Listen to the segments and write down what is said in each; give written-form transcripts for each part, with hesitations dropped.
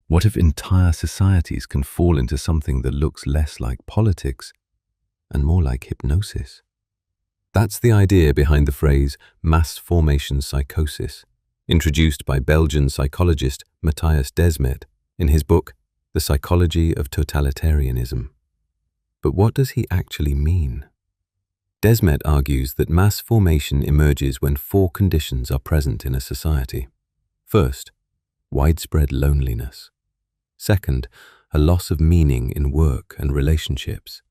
What if entire societies can fall into something that looks less like politics and more like hypnosis? That's the idea behind the phrase mass formation psychosis, introduced by Belgian psychologist Mattias Desmet in his book, The Psychology of Totalitarianism. But what does he actually mean? Desmet argues that mass formation emerges when four conditions are present in a society. First, widespread loneliness. Second, a loss of meaning in work and relationships.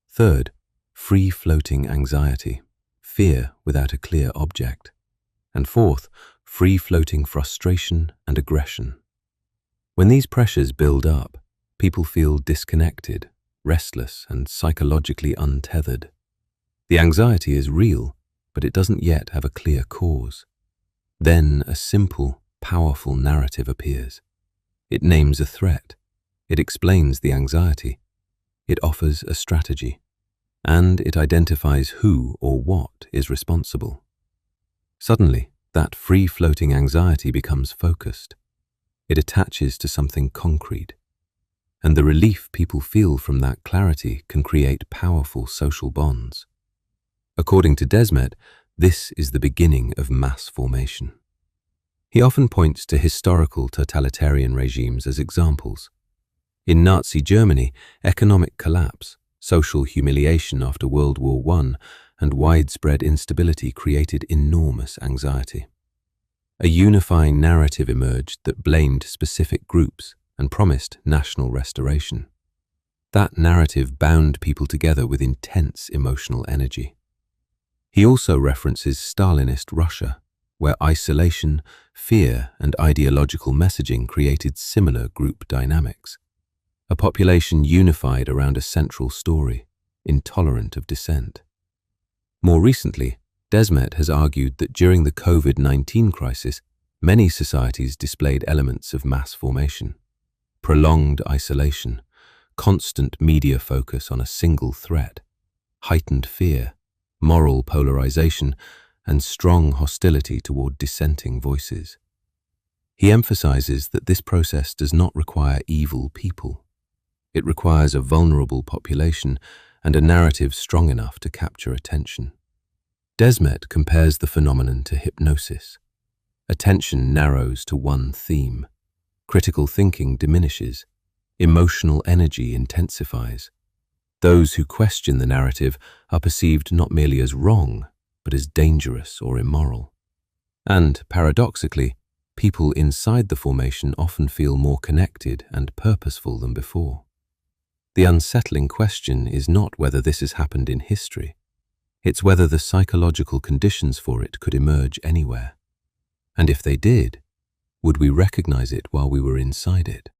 Third, free-floating anxiety, fear without a clear object. And fourth, free-floating frustration and aggression. When these pressures build up, people feel disconnected, restless, and psychologically untethered. The anxiety is real, but it doesn't yet have a clear cause. Then a simple, powerful narrative appears. It names a threat. It explains the anxiety. It offers a strategy. And it identifies who or what is responsible. Suddenly, that free-floating anxiety becomes focused. It attaches to something concrete. And the relief people feel from that clarity can create powerful social bonds. According to Desmet, this is the beginning of mass formation. He often points to historical totalitarian regimes as examples. In Nazi Germany, economic collapse, social humiliation after World War I, and widespread instability created enormous anxiety. A unifying narrative emerged that blamed specific groups and promised national restoration. That narrative bound people together with intense emotional energy. He also references Stalinist Russia, where isolation, fear, and ideological messaging created similar group dynamics. A population unified around a central story, intolerant of dissent. More recently, Desmet has argued that during the COVID-19 crisis, many societies displayed elements of mass formation. Prolonged isolation, constant media focus on a single threat, heightened fear, moral polarization, and strong hostility toward dissenting voices. He emphasizes that this process does not require evil people. It requires a vulnerable population and a narrative strong enough to capture attention. Desmet compares the phenomenon to hypnosis. Attention narrows to one theme. Critical thinking diminishes. Emotional energy intensifies. Those who question the narrative are perceived not merely as wrong, but as dangerous or immoral. And, paradoxically, people inside the formation often feel more connected and purposeful than before. The unsettling question is not whether this has happened in history. It's whether the psychological conditions for it could emerge anywhere. And if they did, would we recognize it while we were inside it?